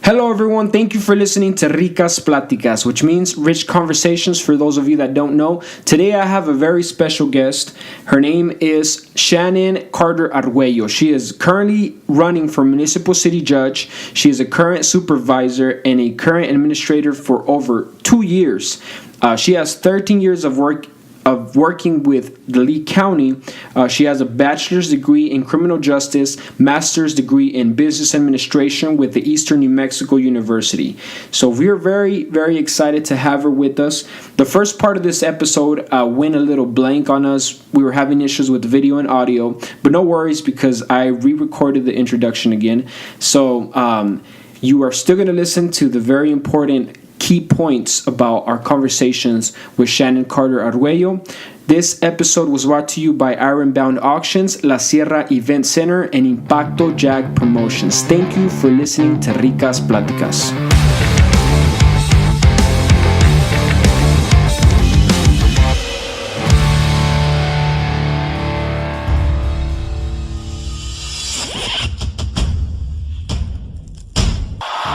Hello everyone, thank you for listening to RIcas Platicas, which means rich conversations for those of you that don't know. Today I have a very special guest. Her name is Shannon Carter Arguello. She is currently running for Municipal City Judge. She is a current supervisor and a current administrator for over 2 years. She has 13 years of working with the Lea County. She has a bachelor's degree in criminal justice, master's degree in business administration with the Eastern New Mexico University. So we are very, very excited to have her with us. The first part of this episode went a little blank on us. We were having issues with video and audio, but no worries because I re-recorded the introduction again. So you are still going to listen to the very important key points about our conversations with Shannon Carter Arguello. This episode was brought to you by Ironbound Auctions, La Sierra Event Center, and Impacto Jag Promotions. Thank you for listening to RIcas Platicas.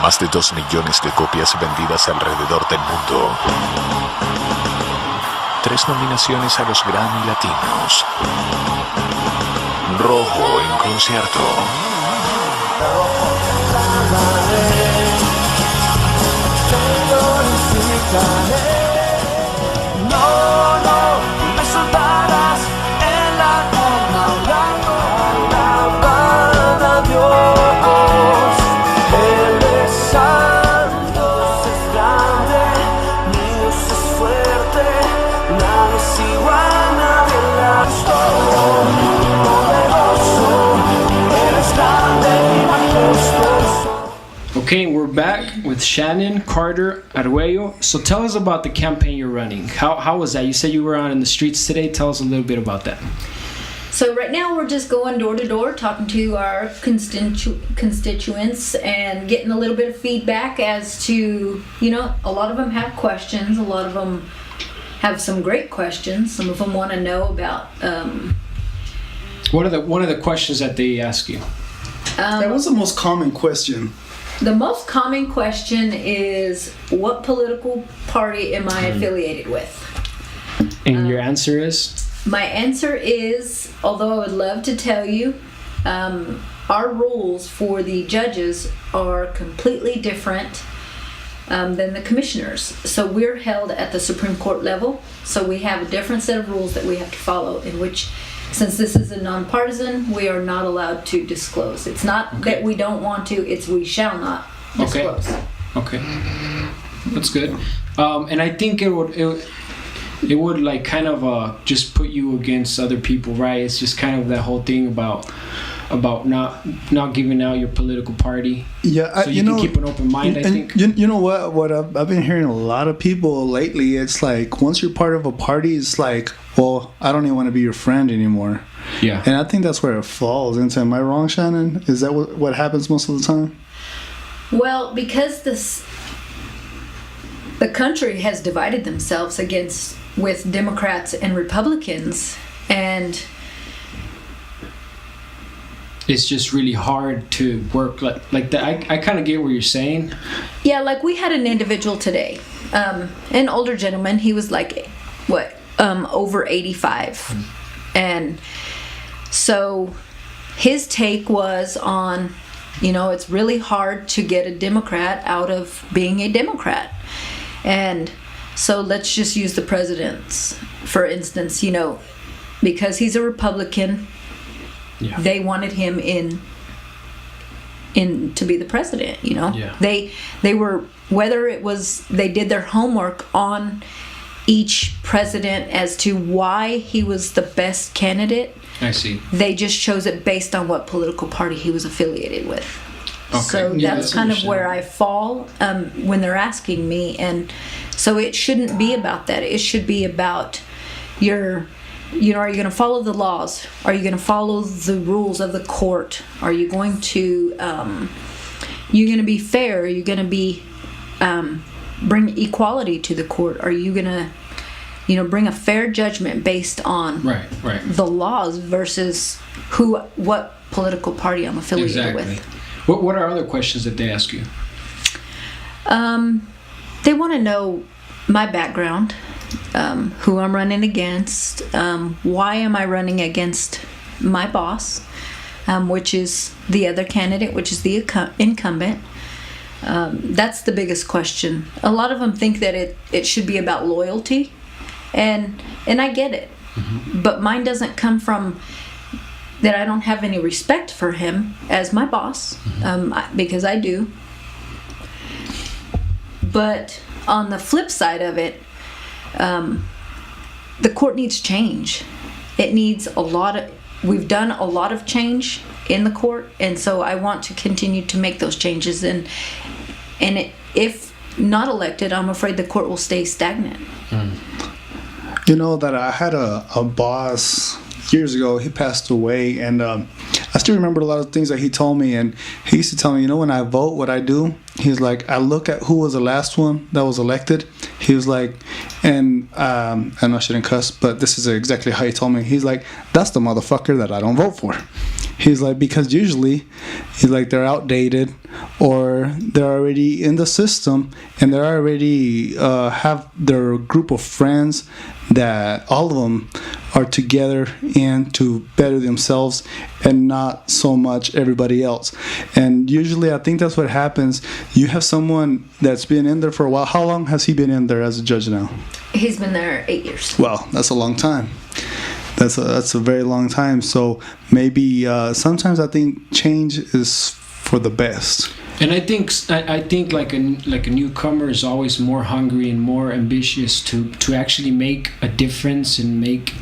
Más de 2 millones de copias vendidas alrededor del mundo. 3 nominaciones a los Grammy Latinos. Rojo en concierto. No me soltarás en la forma blanca. Para Dios. Okay, we're back with Shannon Carter Arguello. So tell us about the campaign you're running. How was that? You said you were out in the streets today. Tell us a little bit about that. So right now we're just going door to door, talking to our constituents and getting a little bit of feedback as to, a lot of them have questions. A lot of them have some great questions. Some of them want to know about... What are the questions that they ask you? That was the most common question. The most common question is, what political party am I affiliated with? And your answer is? My answer is, although I would love to tell you, our rules for the judges are completely different than the commissioners. So we're held at the Supreme Court level, so we have a different set of rules that we have to follow, in which, since this is a nonpartisan, we are not allowed to disclose. It's not that we don't want to, it's we shall not disclose. Okay. That's good. And I think it would like kind of just put you against other people, right? It's just kind of that whole thing about not giving out your political party. Yeah, so you can keep an open mind. I think. You know what I've been hearing a lot of people lately. It's like once you're part of a party, it's like, well, I don't even want to be your friend anymore. Yeah. And I think that's where it falls into. Am I wrong, Shannon? Is that what happens most of the time? Well, because the country has divided themselves with Democrats and Republicans, and it's just really hard to work like that. I kind of get what you're saying. Yeah, like we had an individual today, an older gentleman. He was like, over 85. And so his take was on, it's really hard to get a Democrat out of being a Democrat. And so let's just use the president's, for instance, because he's a Republican. Yeah. They wanted him in to be the president, Yeah. They were, whether it was they did their homework on each president as to why he was the best candidate. I see. They just chose it based on what political party he was affiliated with. Okay. So that's kind of where I fall when they're asking me, and so it shouldn't be about that. It should be about are you going to follow the laws? Are you going to follow the rules of the court? Are you going to be fair? Are you going to be bring equality to the court? Are you going to bring a fair judgment based on the laws versus what political party I'm affiliated with? What are other questions that they ask you? They want to know my background, who I'm running against, why am I running against my boss, which is the other candidate, which is the incumbent. That's the biggest question. A lot of them think that it should be about loyalty, and I get it. Mm-hmm. But mine doesn't come from that I don't have any respect for him as my boss, because I do. But on the flip side of it, the court needs change. It needs we've done a lot of change in the court, and so I want to continue to make those changes. And if not elected, I'm afraid the court will stay stagnant. You know that I had a boss years ago. He passed away, and I still remember a lot of things that he told me. And he used to tell me, when I vote, what I do, he's like, I look at who was the last one that was elected. He was like, and I know I shouldn't cuss, but this is exactly how he told me. He's like, that's the motherfucker that I don't vote for. He's like, because usually, he's like, they're outdated, or they're already in the system, and they already have their group of friends that all of them are together and to better themselves, and not so much everybody else. And usually I think that's what happens. You have someone that's been in there for a while. How long has he been in there as a judge now? He's been there 8 years. Wow, that's a long time. That's a very long time. So maybe sometimes I think change is for the best. And I think like a newcomer is always more hungry and more ambitious to actually make a difference and make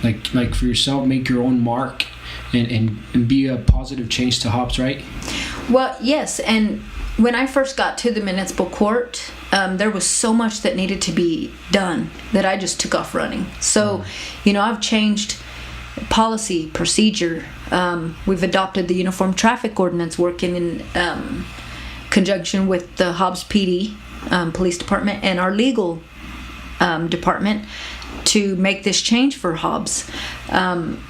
like for yourself, make your own mark and be a positive change to Hobbs, right? Well, yes. And when I first got to the municipal court, there was so much that needed to be done that I just took off running. So, I've changed policy, procedure. We've adopted the Uniform Traffic Ordinance, working in conjunction with the Hobbs PD Police Department and our legal department to make this change for Hobbs.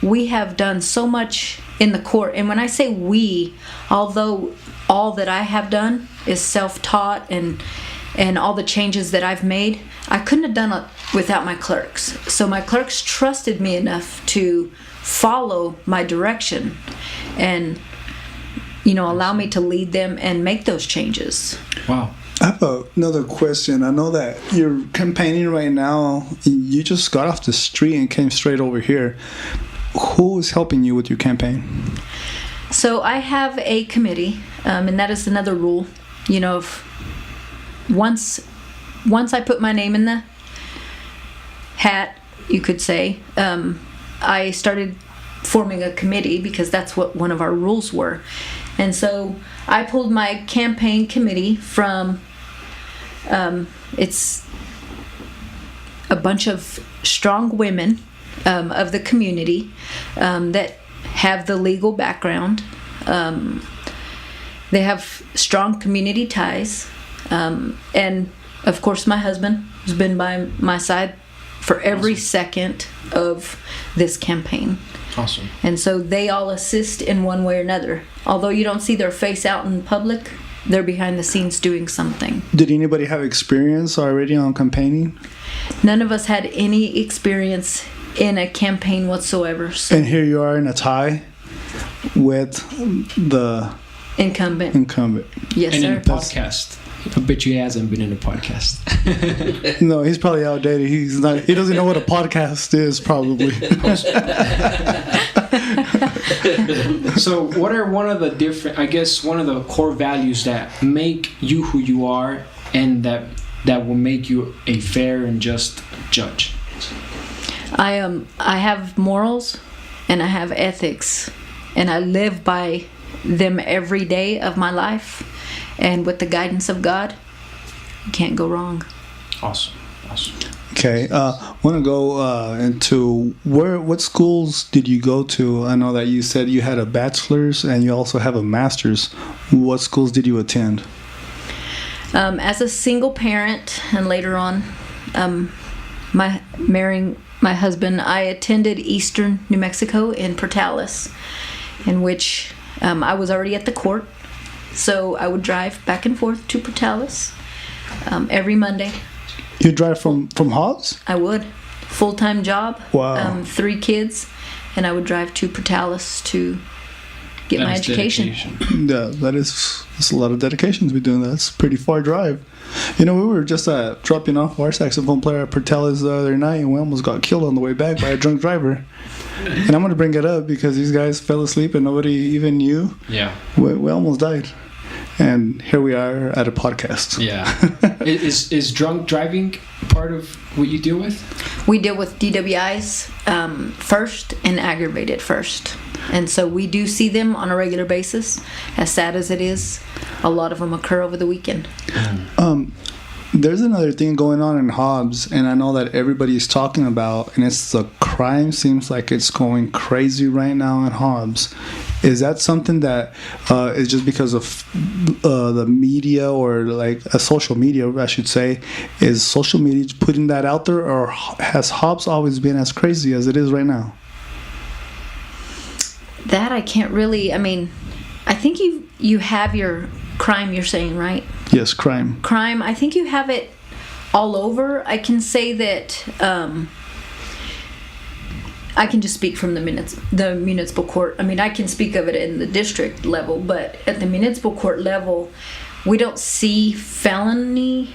We have done so much in the court, and when I say we, although all that I have done is self-taught and all the changes that I've made, I couldn't have done it without my clerks. So my clerks trusted me enough to follow my direction and allow me to lead them and make those changes. Wow. I have another question. I know that you're campaigning right now. You just got off the street and came straight over here. Who is helping you with your campaign? So I have a committee, and that is another rule. If once I put my name in the hat, you could say, I started forming a committee because that's what one of our rules were. And so I pulled my campaign committee from, it's a bunch of strong women of the community that have the legal background. They have strong community ties. And of course my husband has been by my side for every second of this campaign. Awesome. And so they all assist in one way or another. Although you don't see their face out in public, they're behind the scenes doing something. Did anybody have experience already on campaigning? None of us had any experience in a campaign whatsoever. So. And here you are in a tie with the incumbent. Yes, and sir. in a podcast. I bet you he hasn't been in a podcast. No, he's probably outdated. He doesn't know what a podcast is, probably. So what are one of the core values that make you who you are and that will make you a fair and just judge? I have morals and I have ethics, and I live by them every day of my life. And with the guidance of God, you can't go wrong. Awesome. Okay, I want to go into what schools did you go to? I know that you said you had a bachelor's and you also have a master's. What schools did you attend? As a single parent, and later on, marrying my husband, I attended Eastern New Mexico in Portales, in which I was already at the court. So I would drive back and forth to Portales every Monday. You drive from Hobbs? I would. Full-time job. Wow. 3 kids, and I would drive to Portales to get my education. Yeah, that's a lot of dedication to be doing that. That's a pretty far drive. You know, we were just dropping off our saxophone player at Portales the other night, and we almost got killed on the way back by a drunk driver. And I'm going to bring it up because these guys fell asleep and nobody even knew. Yeah. We almost died. And here we are at a podcast. Yeah. Is drunk driving part of what you deal with? We deal with DWIs first and aggravated first. And so we do see them on a regular basis. As sad as it is, a lot of them occur over the weekend. There's another thing going on in Hobbs, and I know that everybody's talking about, and it's the crime seems like it's going crazy right now in Hobbs. Is that something that is just because of the media, or like a social media, I should say? Is social media putting that out there, or has Hobbs always been as crazy as it is right now? That I can't really, I mean, I think you have your crime, you're saying, right? Yes, crime. Crime, I think you have it all over. I can say that I can just speak from the municipal court. I mean, I can speak of it in the district level, but at the municipal court level, we don't see felony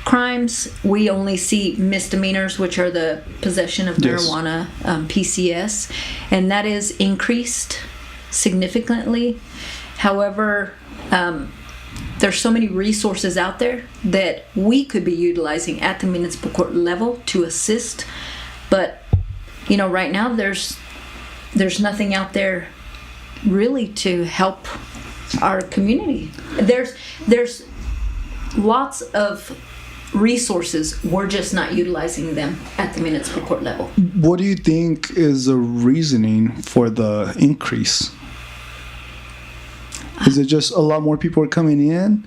crimes. We only see misdemeanors, which are the possession of marijuana, PCS, and that is increased significantly. However, there's so many resources out there that we could be utilizing at the municipal court level to assist, but you know, right now there's nothing out there really to help our community. There's lots of resources, we're just not utilizing them at the municipal court level. What do you think is the reasoning for the increase? Is it just a lot more people are coming in?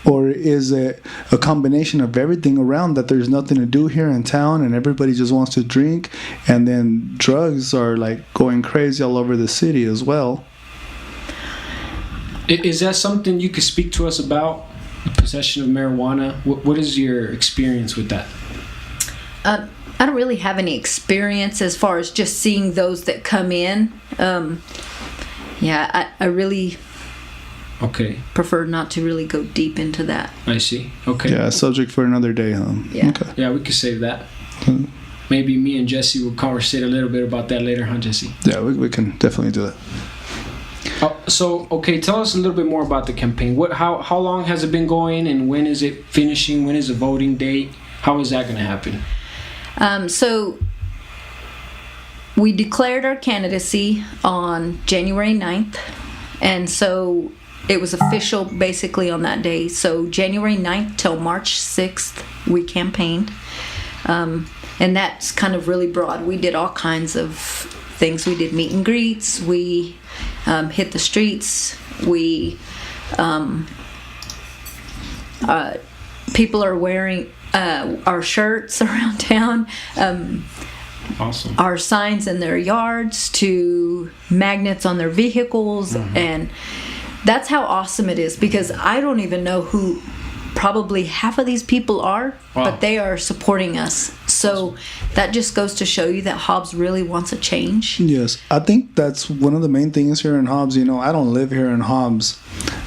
Or is it a combination of everything around, that there's nothing to do here in town and everybody just wants to drink, and then drugs are like going crazy all over the city as well? Is that something you could speak to us about, the possession of marijuana? What is your experience with that? I don't really have any experience as far as just seeing those that come in. I really prefer not to really go deep into that. I see. Okay. Yeah, subject for another day, huh? Yeah. Okay. Yeah, we could save that. Maybe me and Jesse will conversate a little bit about that later, huh, Jesse? Yeah, we can definitely do that. Tell us a little bit more about the campaign. How long has it been going, and when is it finishing? When is the voting date? How is that going to happen? So we declared our candidacy on January 9th, and so it was official basically on that day. So January 9th till March 6th, we campaigned. And that's kind of really broad. We did all kinds of things. We did meet and greets. We hit the streets. We people are wearing our shirts around town. Awesome. Our signs in their yards to magnets on their vehicles. And that's how awesome it is, because I don't even know who probably half of these people are, but they are supporting us. So that just goes to show you that Hobbs really wants a change. Yes, I think that's one of the main things here in Hobbs. You know, I don't live here in Hobbs.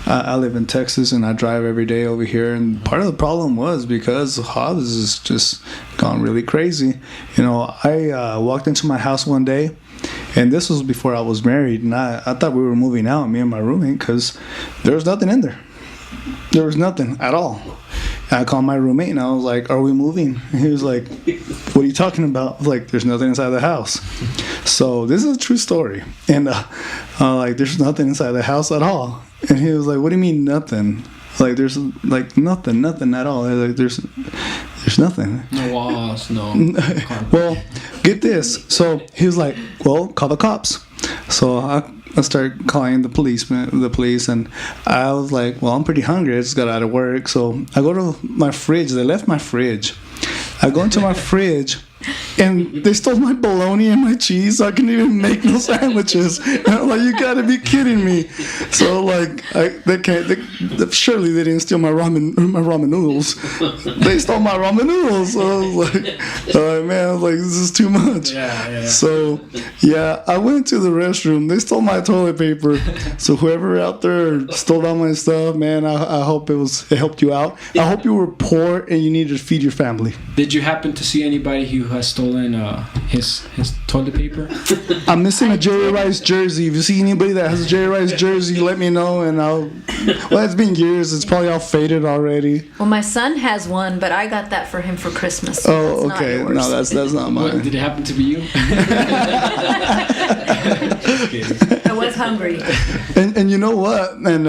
I live in Texas, and I drive every day over here. And part of the problem was because Hobbs is just gone really crazy. You know, I walked into my house one day, and this was before I was married, and I thought we were moving out, me and my roommate, because there was nothing in there. There was nothing at all. And I called my roommate and I was like, "Are we moving?" And he was like, "What are you talking about?" I was like, "There's nothing inside the house." So this is a true story. And like, there's nothing inside the house at all. And he was like, "What do you mean nothing?" Like, there's like nothing at all. Like, there's nothing. No walls, no. Well, get this. So he was like, "Well, call the cops." So I started calling the police, and I was like, well, I'm pretty hungry. I just got out of work. So I go to my fridge. They left my fridge. I go into my fridge, and they stole my bologna and my cheese, so I couldn't even make no sandwiches. And I'm like, you gotta be kidding me. So like, surely they didn't steal my ramen noodles. They stole my ramen noodles. So I was like, man, I was like, this is too much. Yeah. So yeah, I went to the restroom. They stole my toilet paper. So whoever out there stole all my stuff, man, I hope it helped you out. I hope you were poor and you needed to feed your family. Did you happen to see anybody who has stolen his toilet paper? I'm missing a Jerry Rice jersey. If you see anybody that has a Jerry Rice jersey, let me know, and well, it's been years. It's probably all faded already. Well, my son has one, but I got that for him for Christmas. So that's okay. not yours. No, that's not mine. What, did it happen to be you? I was hungry. And you know what? And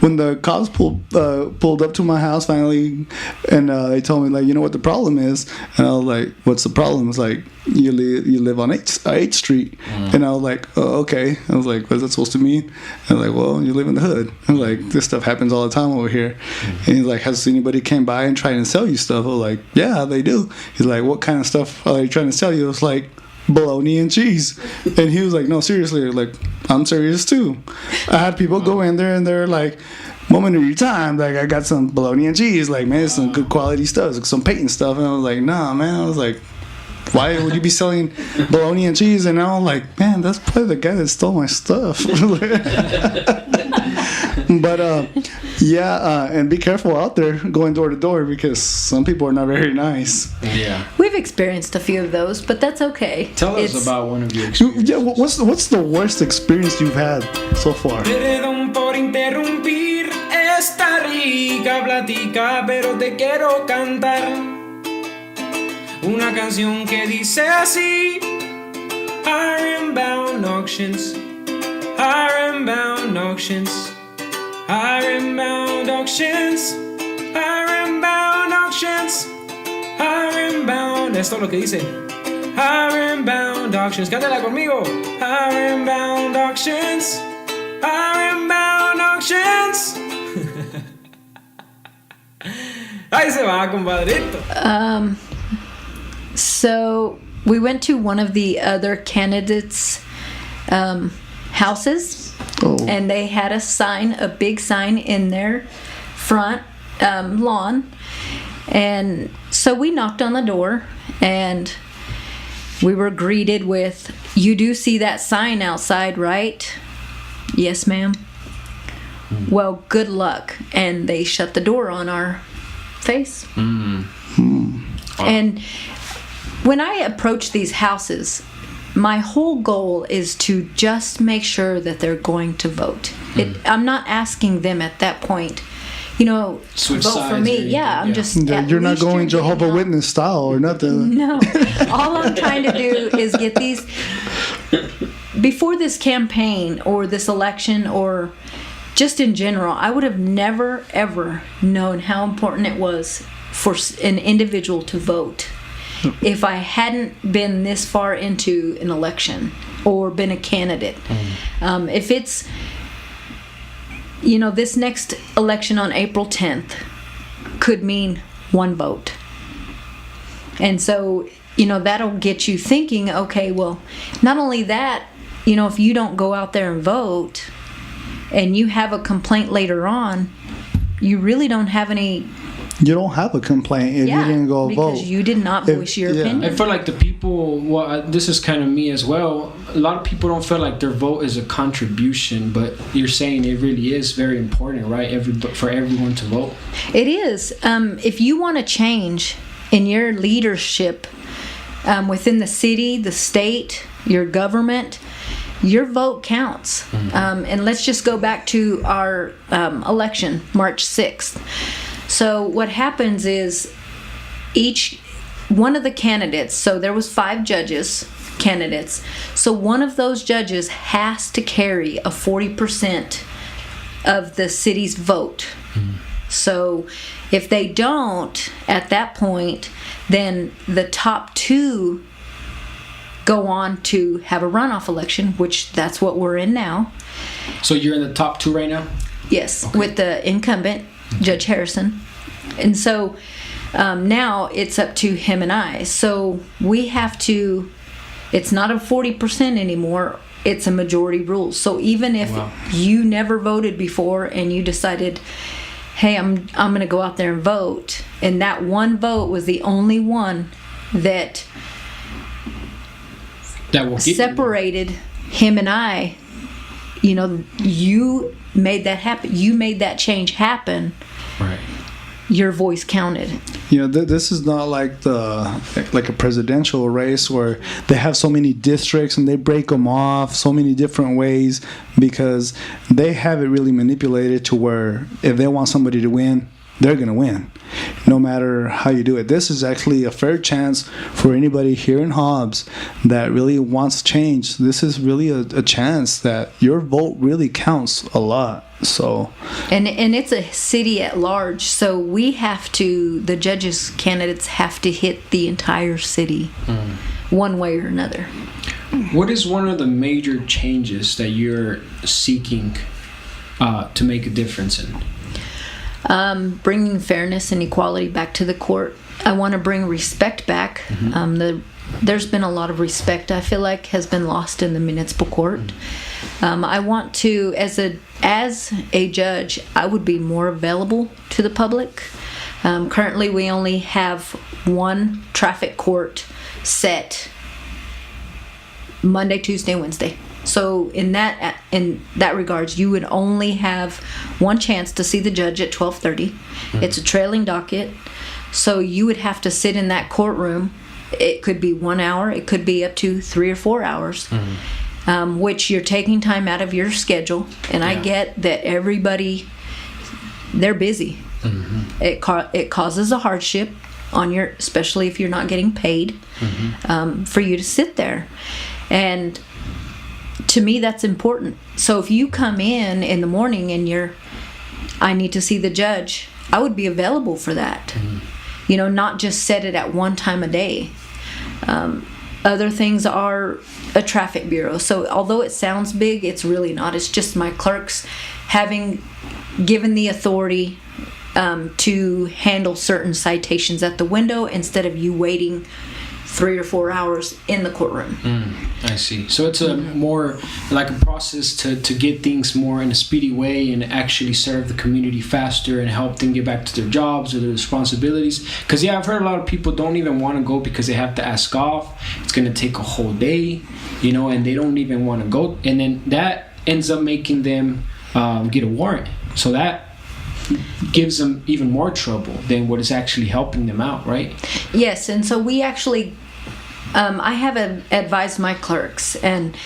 when the cops pulled up to my house finally, and they told me, like, you know what the problem is? And I was like, what's the problem? It's like, you live on 8th Street. And I was like, oh, okay. I was like, what's that supposed to mean? I was like, well, you live in the hood. I was like, this stuff happens all the time over here. And he's like, has anybody came by and tried to sell you stuff? I was like, yeah, they do. He's like, what kind of stuff are they trying to sell you? I was like, bologna and cheese. And he was like, no, seriously. Like, I'm serious too. I had people go in there and they're like, moment of your time, like, I got some bologna and cheese, like, man, it's some good quality stuff, like some patent stuff. And I was like, nah, man. I was like, why would you be selling bologna and cheese? And I was like, man, that's probably the guy that stole my stuff. But and be careful out there going door to door, because some people are not very nice. Yeah. We've experienced a few of those, but that's okay. Tell us about one of your experiences. Yeah, what's the worst experience you've had so far? Perdón por interrumpir esta rica plática, pero te quiero cantar una canción que dice así: Ironbound auctions, Ironbound auctions, Ironbound auctions, Ironbound auctions, Ironbound. Esto es lo que dice. Ironbound auctions. Cántala conmigo. Ironbound auctions, Ironbound auctions. Ahí se va, compadrito. So we went to one of the other candidates' houses, and they had a big sign in their front lawn. And so we knocked on the door, and we were greeted with, "You do see that sign outside, right?" "Yes, ma'am." "Well, good luck." And they shut the door on our face. And when I approach these houses, my whole goal is to just make sure that they're going to vote. I'm not asking them at that point, Switch vote for sides me. or Yeah, I'm anything, just. You're not going Jehovah's Witness style or nothing. No. All I'm trying to do is get these. Before this campaign or this election or just in general, I would have never, ever known how important it was for an individual to vote if I hadn't been this far into an election or been a candidate. If it's, this next election on April 10th could mean one vote. And so, that'll get you thinking, okay, well, not only that, if you don't go out there and vote and you have a complaint later on, you really don't have any. You don't have a complaint if you didn't go vote. Because you did not voice your opinion. I feel like the people, this is kind of me as well, a lot of people don't feel like their vote is a contribution, but you're saying it really is very important, right? For everyone to vote. It is. If you want to change in your leadership within the city, the state, your government, your vote counts. And let's just go back to our election, March 6th. So what happens is each one of the candidates, so there was 5 candidates, so one of those judges has to carry a 40% of the city's vote. So if they don't at that point, then the top 2 go on to have a runoff election, which that's what we're in now. So you're in the top 2 right now? Yes, Okay. with the incumbent, Judge Harrison. And so Now it's up to him and I. So we have to, it's not a 40% anymore, it's a majority rule. So even if you never voted before and you decided, hey, I'm going to go out there and vote, and that one vote was the only one that will separated him and I, you made that happen. You made that change happen. Right. Your voice counted. This is not like a presidential race where they have so many districts and they break them off so many different ways, because they have it really manipulated to where if they want somebody to win, they're going to win, no matter how you do it. This is actually a fair chance for anybody here in Hobbs that really wants change. This is really a chance that your vote really counts a lot. So, and it's a city at large, so we have to, the judges candidates have to hit the entire city one way or another. What is one of the major changes that you're seeking to make a difference in? Bringing fairness and equality back to the court. I want to bring respect back. There's been a lot of respect, I feel like, has been lost in the municipal court. I want to, as a judge, I would be more available to the public. Currently, we only have one traffic court set Monday, Tuesday, Wednesday. So in that regards, you would only have one chance to see the judge at 12:30. It's a trailing docket, so you would have to sit in that courtroom. It could be 1 hour, it could be up to 3 or 4 hours, which you're taking time out of your schedule. And I get that everybody, they're busy. It causes a hardship on your, especially if you're not getting paid, for you to sit there. And to me, that's important. So if you come in the morning and I need to see the judge, I would be available for that. Not just set it at one time a day. Other things are a traffic bureau. So although it sounds big, it's really not. It's just my clerks having given the authority to handle certain citations at the window instead of you waiting 3 or 4 hours in the courtroom. I see. So it's a more like a process to get things more in a speedy way and actually serve the community faster and help them get back to their jobs or their responsibilities. Because I've heard a lot of people don't even want to go because they have to ask off. It's going to take a whole day, and they don't even want to go. And then that ends up making them get a warrant. So that gives them even more trouble than what is actually helping them out, right? Yes, and so we actually, I have advised my clerks, and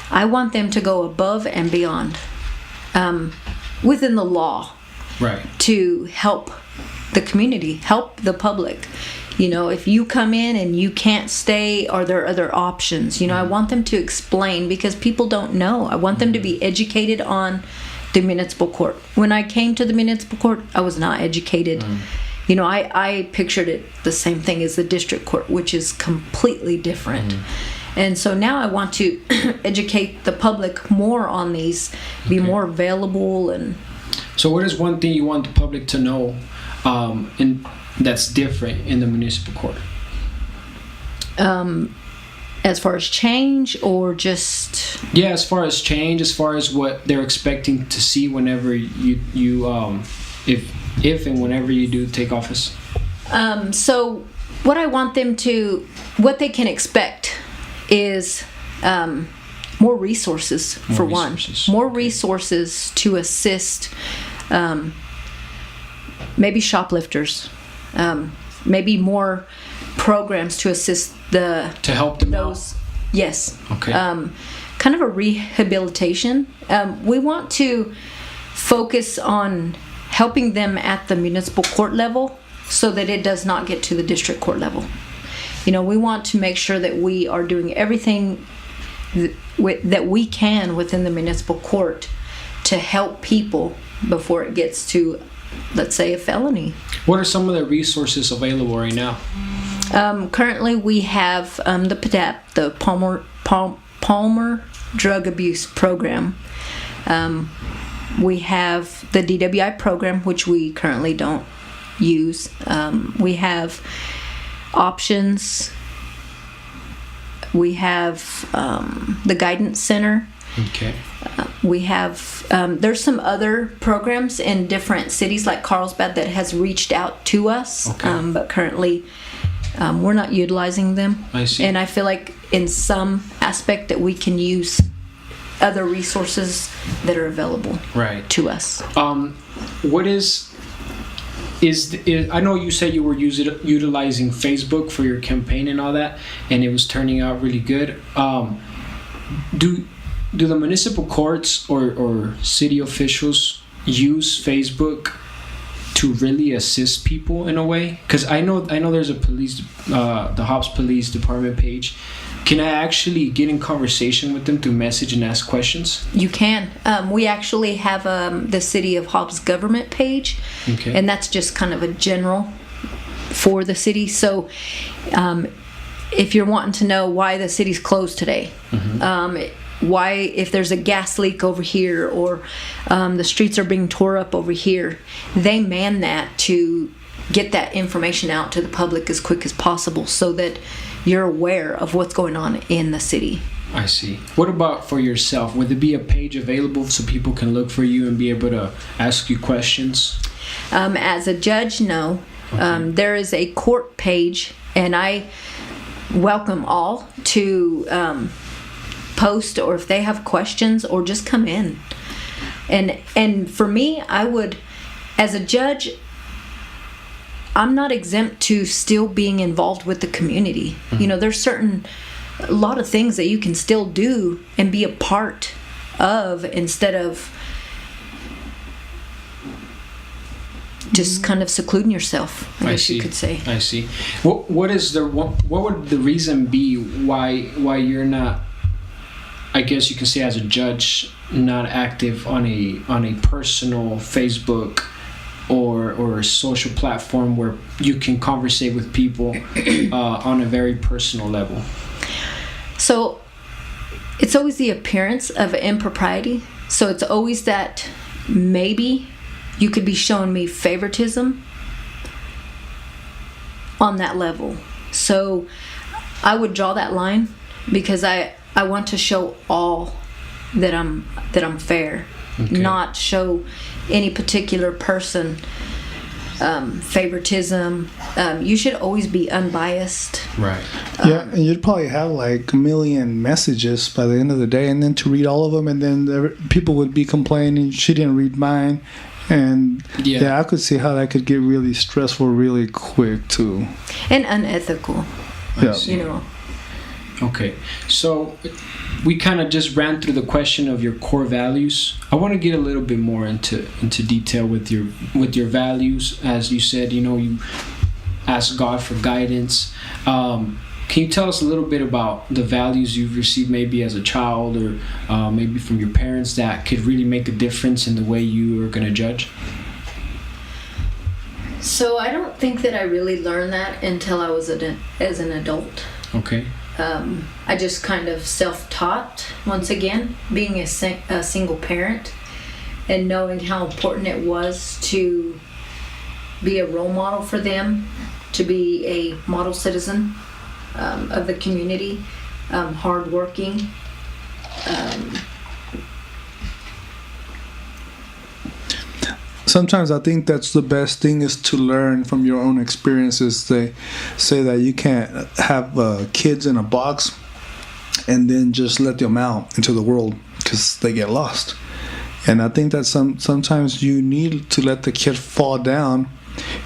I want them to go above and beyond within the law, right, to help the community, help the public. If you come in and you can't stay, are there other options? I want them to explain, because people don't know. I want them to be educated on the municipal court. When I came to the municipal court, I was not educated. I pictured it the same thing as the district court, which is completely different. And so now I want to educate the public more on these, be more available. And so what is one thing you want the public to know and that's different in the municipal court? As far as change, or just as far as change, as far as what they're expecting to see whenever you if and whenever you do take office. So what I want them to, what they can expect is more resources, for one. More resources to assist maybe shoplifters, maybe more programs to assist to help them out. Yes. Okay. Kind of a rehabilitation. We want to focus on helping them at the municipal court level so that it does not get to the district court level. We want to make sure that we are doing everything that we can within the municipal court to help people before it gets to, let's say, a felony. What are some of the resources available right now? Currently, we have the PDAP, the Palmer Drug Abuse Program. We have the DWI program, which we currently don't use. We have options. We have the Guidance Center. Okay. We have, there's some other programs in different cities like Carlsbad that has reached out to us, Okay. but currently we're not utilizing them. I see. And I feel like in some aspect that we can use other resources that are available Right. to us. What is I know you said you were utilizing Facebook for your campaign and all that, and it was turning out really good. Do the municipal courts or city officials use Facebook to really assist people in a way? Because I know there's a police, the Hobbs Police Department page. Can I actually get in conversation with them through message and ask questions? You can. We actually have the City of Hobbs government page, Okay. and that's just kind of a general for the city. So if you're wanting to know why the city's closed today, why if there's a gas leak over here, or the streets are being tore up over here, they man that to get that information out to the public as quick as possible so that you're aware of what's going on in the city. I see. What about for yourself? Would there be a page available so people can look for you and be able to ask you questions? As a judge, no. Okay. There is a court page, and I welcome all to post, or if they have questions, or just come in. And for me, I would, as a judge, I'm not exempt to still being involved with the community. You know, there's a lot of things that you can still do and be a part of, instead of just kind of secluding yourself, I guess you could say. I see. What would the reason be why you're not, I guess you can say as a judge, not active on a personal Facebook or a social platform where you can conversate with people on a very personal level? So it's always the appearance of impropriety. So it's always that maybe you could be showing me favoritism on that level. So I would draw that line, because I want to show all that I'm fair, Okay. not show any particular person favoritism. You should always be unbiased. Right. Yeah, and you'd probably have like a million messages by the end of the day, and then to read all of them, and then people would be complaining she didn't read mine, and Yeah. I could see how that could get really stressful really quick too. And unethical, Yeah. you know. Okay, so we kind of just ran through the question of your core values. I want to get a little bit more into detail with your values. As you said, you ask God for guidance. Can you tell us a little bit about the values you've received maybe as a child, or maybe from your parents, that could really make a difference in the way you are going to judge? So I don't think that I really learned that until I was as an adult. Okay. I just kind of self-taught, once again, being a single parent, and knowing how important it was to be a role model for them, to be a model citizen of the community, hardworking. Sometimes I think that's the best thing, is to learn from your own experiences. They say that you can't have kids in a box and then just let them out into the world, because they get lost. And I think that sometimes you need to let the kid fall down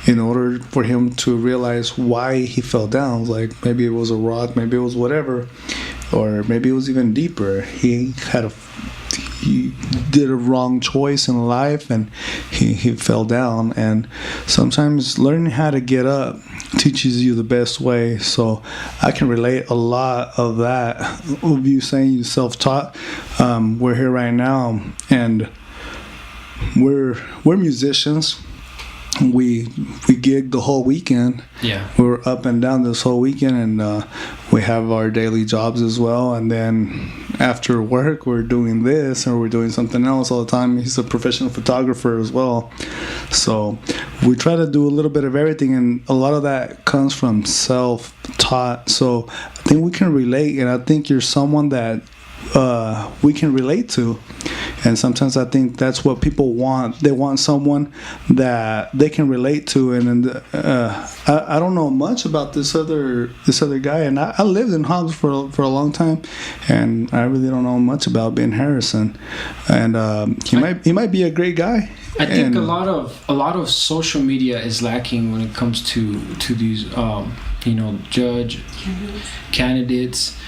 in order for him to realize why he fell down. Like maybe it was a rock, maybe it was whatever, or maybe it was even deeper. He did a wrong choice in life, and he fell down. And sometimes learning how to get up teaches you the best way. So I can relate a lot of that, of you saying you self-taught. We're here right now, and we're musicians. We gig the whole weekend. Yeah. We're up and down this whole weekend, and we have our daily jobs as well. And then after work, we're doing this, or we're doing something else all the time. He's a professional photographer as well. So we try to do a little bit of everything, and a lot of that comes from self-taught. So I think we can relate, and I think you're someone that we can relate to. And sometimes I think that's what people want. They want someone that they can relate to. And I don't know much about this other guy. And I lived in Hobbs for a long time, and I really don't know much about Ben Harrison. And he might be a great guy. I think a lot of social media is lacking when it comes to these judge candidates.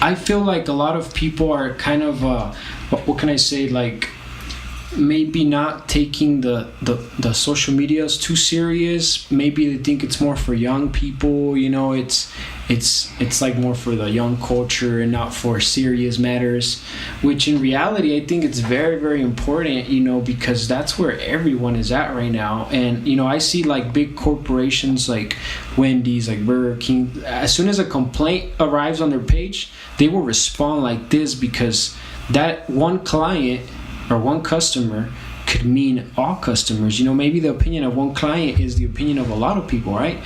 I feel like a lot of people are kind of what can I say, like maybe not taking the social medias too serious. Maybe they think it's more for young people, it's like more for the young culture and not for serious matters, which in reality I think it's very, very important, because that's where everyone is at right now. And I see like big corporations like Wendy's, like Burger King, as soon as a complaint arrives on their page, they will respond like this, because that one client or one customer could mean all customers. Maybe the opinion of one client is the opinion of a lot of people, right?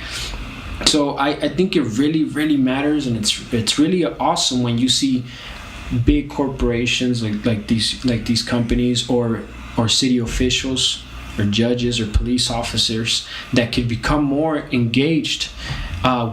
So I think it really, really matters, and it's really awesome when you see big corporations like these companies or city officials or judges or police officers that could become more engaged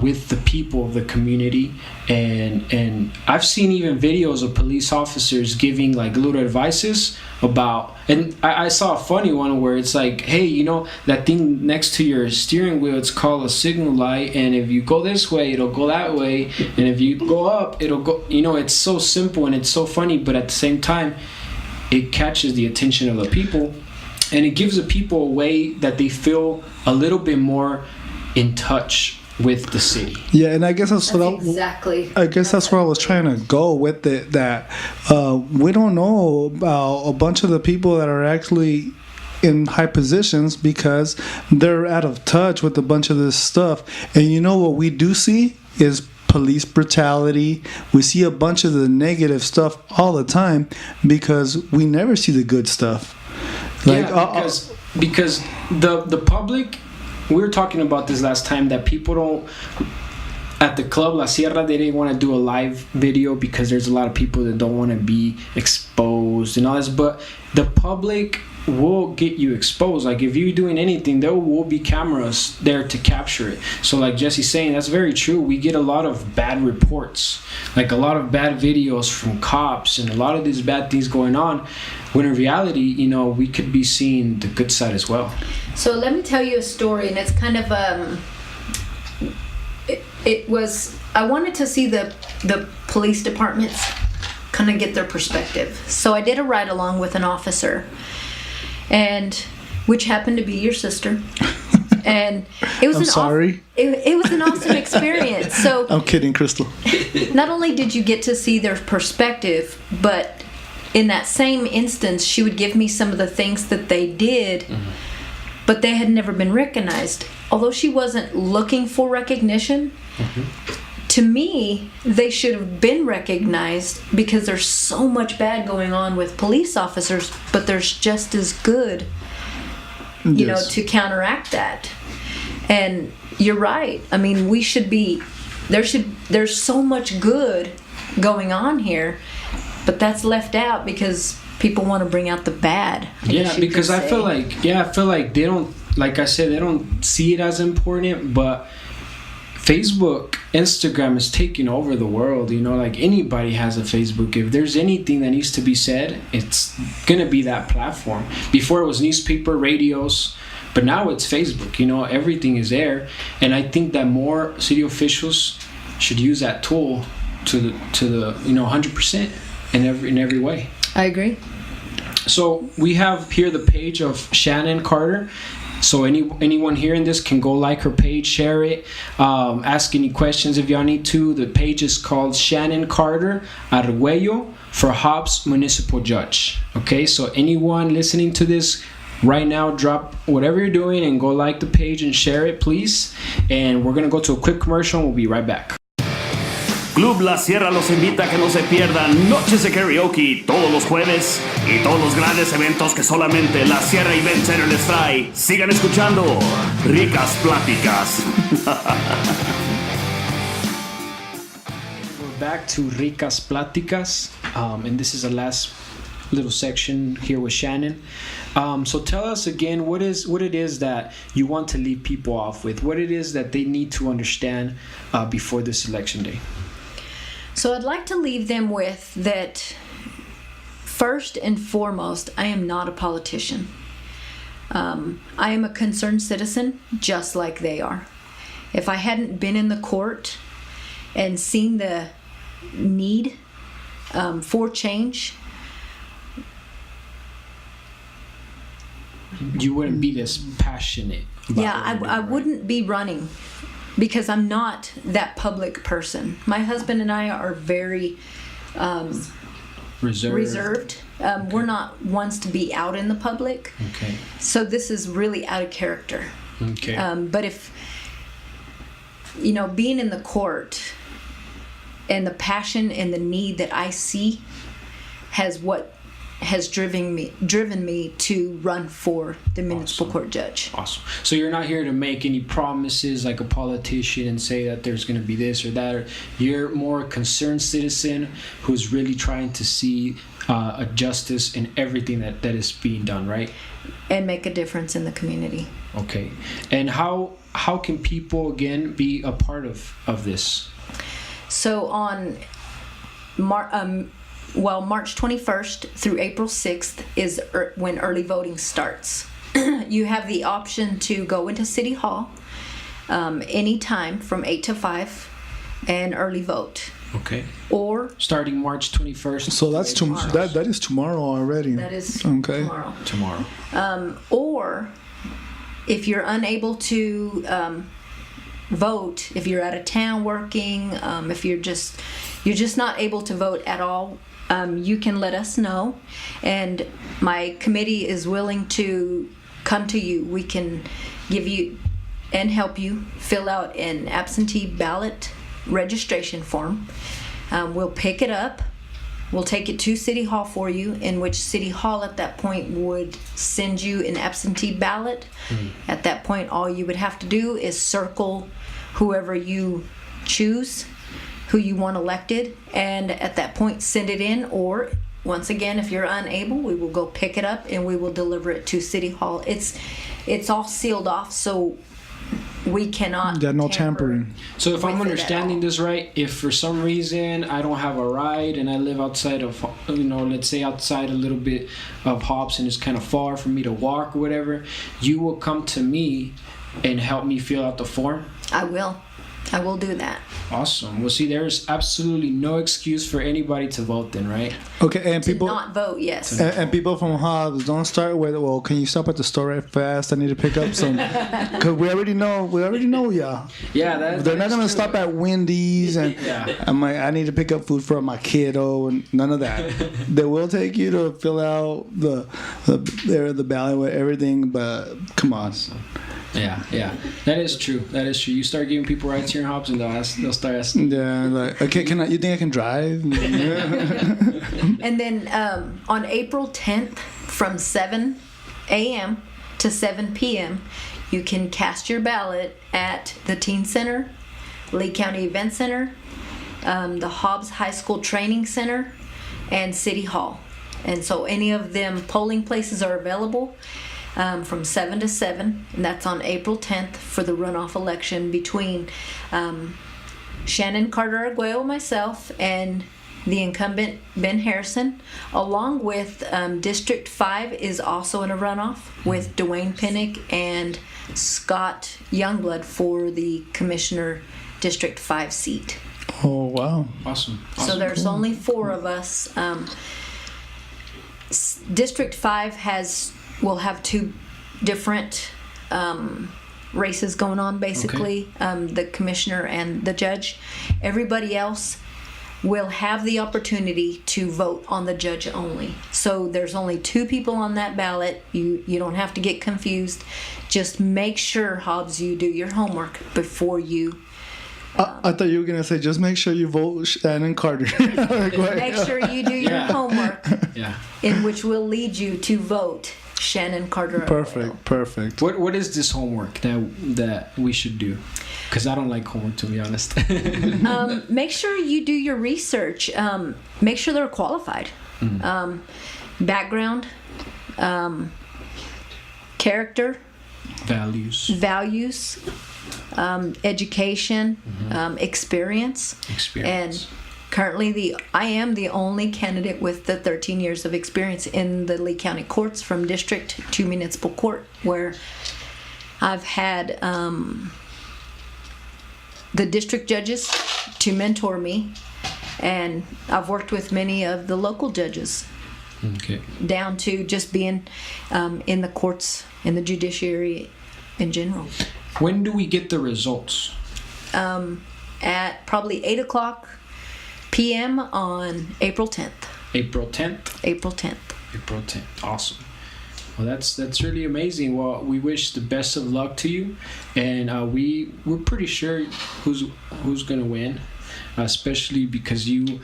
with the people of the community. And I've seen even videos of police officers giving like little advices about, and I saw a funny one where it's like, hey, that thing next to your steering wheel, it's called a signal light, and if you go this way, it'll go that way, and if you go up, it'll go, it's so simple and it's so funny, but at the same time it catches the attention of the people, and it gives the people a way that they feel a little bit more in touch with the city. Yeah, and I guess that's exactly. I guess that's where I was trying to go with it. That we don't know about a bunch of the people that are actually in high positions because they're out of touch with a bunch of this stuff. And what we do see is police brutality. We see a bunch of the negative stuff all the time because we never see the good stuff. Because the public. We were talking about this last time, that people don't, at the club La Sierra, they didn't want to do a live video because there's a lot of people that don't want to be exposed and all this, but the public will get you exposed. Like if you're doing anything, there will be cameras there to capture it. So like Jesse's saying, that's very true. We get a lot of bad reports, like a lot of bad videos from cops and a lot of these bad things going on, when in reality, we could be seeing the good side as well. So let me tell you a story, and it's kind of it was, I wanted to see the police departments kind of get their perspective. So I did a ride along with an officer, and which happened to be your sister. And it was it was an awesome experience. So I'm kidding, Crystal. Not only did you get to see their perspective, but in that same instance, she would give me some of the things that they did, but they had never been recognized. Although she wasn't looking for recognition, to me, they should have been recognized, because there's so much bad going on with police officers, but there's just as good, to counteract that. And you're right. I mean, we should be, there's so much good going on here, but that's left out because people want to bring out the bad. Yeah, because I feel like they don't, like I said, they don't see it as important, but Facebook, Instagram is taking over the world. Like anybody has a Facebook. If there's anything that needs to be said, it's gonna be that platform. Before it was newspaper, radios, but now it's Facebook. Everything is there, and I think that more city officials should use that tool to the 100% in every way. I agree. So we have here the page of Shannon Carter. So anyone hearing this can go like her page, share it, ask any questions if y'all need to. The page is called Shannon Carter Arguello for Hobbs Municipal Judge. Okay, so anyone listening to this right now, drop whatever you're doing and go like the page and share it, please. And we're going to go to a quick commercial and we'll be right back. Club La Sierra los invita a que no se pierdan noches de karaoke todos los jueves y todos los grandes eventos que solamente La Sierra Event Center les trae. Sigan escuchando Ricas Platicas. We're back to Ricas Platicas, and this is the last little section here with Shannon. So tell us again what it is that you want to leave people off with, what it is that they need to understand before this election day. So I'd like to leave them with that, first and foremost, I am not a politician. I am a concerned citizen just like they are. If I hadn't been in the court and seen the need for change, you wouldn't be this passionate about I wouldn't be running, because I'm not that public person. My husband and I are very reserved. Okay. We're not ones to be out in the public. Okay. So this is really out of character. Okay. But if, being in the court and the passion and the need that I see has driven me to run for the municipal court judge. Awesome. So you're not here to make any promises like a politician and say that there's going to be this or that. You're more a concerned citizen who's really trying to see a justice in everything that is being done, right? And make a difference in the community. Okay. And how can people again be a part of this? So on March 21st through April 6th is when early voting starts. You have the option to go into City Hall anytime from 8 to 5 and early vote. Okay. Or starting March 21st. So that's that is tomorrow already. That is okay. Tomorrow. Or if you're unable to vote, if you're out of town working, if you're just not able to vote at all, you can let us know, and my committee is willing to come to you. We can give you and help you fill out an absentee ballot registration form. We'll pick it up. We'll take it to City Hall for you, in which City Hall at that point would send you an absentee ballot. At that point, all you would have to do is circle whoever you choose, who you want elected, and at that point send it in. Or once again, if you're unable, we will go pick it up and we will deliver it to City Hall. It's all sealed off, so we cannot no tampering. So if I'm understanding this right, if for some reason I don't have a ride and I live outside of, let's say outside a little bit of Hobbs and it's kind of far for me to walk or whatever, you will come to me and help me fill out the form? I will do that. Awesome. Well, see, there's absolutely no excuse for anybody to vote then, right? Okay, and people not vote, yes. And people from Hobbs, don't start with, well, can you stop at the store right fast? I need to pick up some. Because we already know, yeah. Yeah, they're not going to stop at Wendy's and I'm like, I need to pick up food for my kiddo and none of that. They will take you to fill out the ballot with everything, but come on. Yeah, that is true. You start giving people rights here in Hobbs, and they'll start asking. Yeah, like, okay, you think I can drive? And then on April 10th, from 7 a.m. to 7 p.m., you can cast your ballot at the Teen Center, Lea County Event Center, the Hobbs High School Training Center, and City Hall. And so any of them polling places are available. From 7 to 7, and that's on April 10th for the runoff election between Shannon Carter Arguello, myself, and the incumbent Ben Harrison, along with District 5 is also in a runoff with Dwayne Pinnick and Scott Youngblood for the Commissioner District 5 seat. Oh, wow. Awesome. So there's only 4 of us. District 5 will have 2 different races going on, basically. Okay. The commissioner and the judge. Everybody else will have the opportunity to vote on the judge only. So there's only 2 people on that ballot. You don't have to get confused. Just make sure, Hobbs, you do your homework before you I thought you were gonna say just make sure you vote Shannon Carter. Make sure you do your homework, Yeah. in which will lead you to vote Shannon Carter. Perfect. What is this homework that we should do? Because I don't like homework, to be honest. Make sure you do your research. Make sure they're qualified. Background, character, values, education, experience. And currently, I am the only candidate with the 13 years of experience in the Lea County Courts, from district to municipal court, where I've had the district judges to mentor me, and I've worked with many of the local judges, down to just being in the courts, in the judiciary in general. When do we get the results? At probably 8 o'clock p.m. on April 10th. April 10th. Awesome. Well, that's really amazing. Well, we wish the best of luck to you, and we're pretty sure who's gonna win, especially because you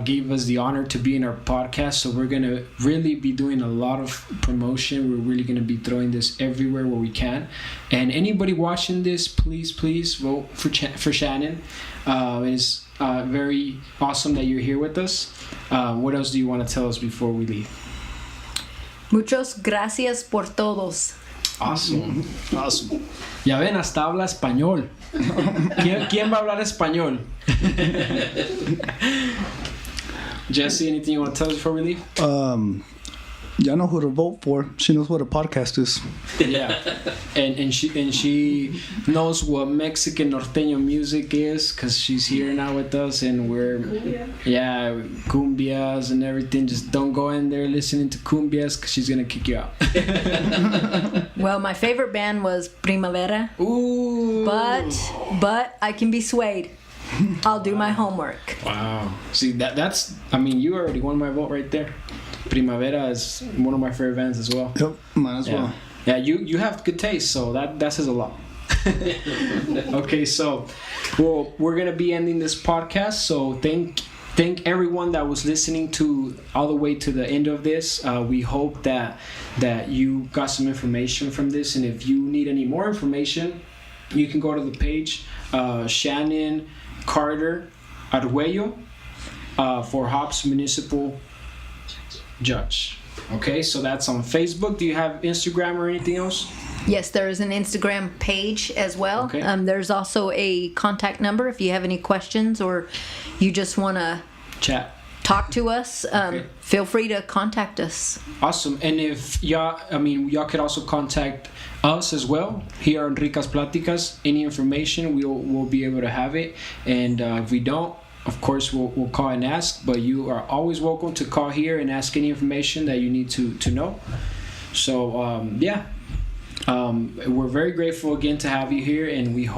gave us the honor to be in our podcast. So we're gonna really be doing a lot of promotion. We're really gonna be throwing this everywhere where we can. And anybody watching this, please vote for Shannon. It's very awesome that you're here with us. What else do you want to tell us before we leave? Muchas gracias por todos. Awesome. Ya ven, hasta habla español. ¿Quién va a hablar español? Jesse, anything you want to tell us before we leave? Y'all know who to vote for. She knows what a podcast is. Yeah, and she knows what Mexican norteño music is, because she's here now with us, and we're cumbias and everything. Just don't go in there listening to cumbias, because she's gonna kick you out. Well, my favorite band was Primavera. Ooh. But I can be swayed. I'll do my homework. Wow. See, that's. I mean, you already won my vote right there. Primavera is one of my favorite bands as well. Yep, mine as well. Yeah, you have good taste, so that says a lot. Okay, so we're gonna be ending this podcast. So thank everyone that was listening to all the way to the end of this. We hope that you got some information from this, and if you need any more information, you can go to the page Shannon Carter Arguello for Hobbs Municipal Judge. Okay, so that's on Facebook. Do you have Instagram or anything else? Yes, there is an Instagram page as well. Okay. There's also a contact number if you have any questions or you just want to talk to us. Feel free to contact us. Awesome. And if y'all could also contact us as well here on RIcas Platicas. Any information, we'll be able to have it. And if we don't, of course, we'll call and ask, but you are always welcome to call here and ask any information that you need to know. So, we're very grateful again to have you here, and we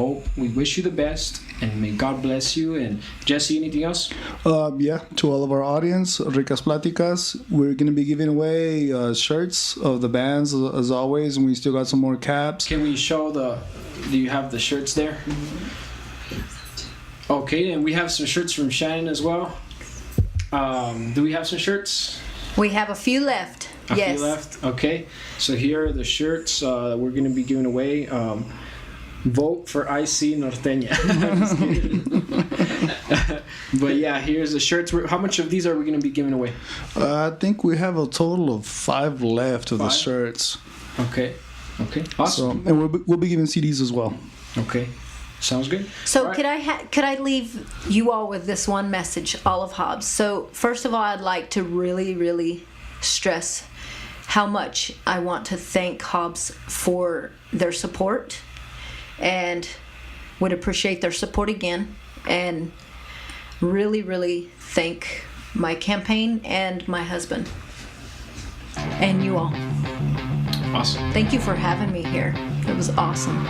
wish you the best, and may God bless you. And Jesse, anything else? To all of our audience, RIcas Platicas, we're going to be giving away shirts of the bands as always, and we still got some more caps. Can we show do you have the shirts there? Okay, and we have some shirts from Shannon as well. Do we have some shirts? We have a few left. A few left? Okay. So here are the shirts that we're going to be giving away. Vote for IC Norteña. But yeah, here's the shirts. How much of these are we going to be giving away? I think we have a total of 5 left of the shirts. Okay. Awesome. So, and we'll be giving CDs as well. Okay. Sounds good. So right. could I leave you all with this one message, all of Hobbs? So first of all, I'd like to really, really stress how much I want to thank Hobbs for their support, and would appreciate their support again, and really, really thank my campaign and my husband and you all. Awesome. Thank you for having me here. It was awesome.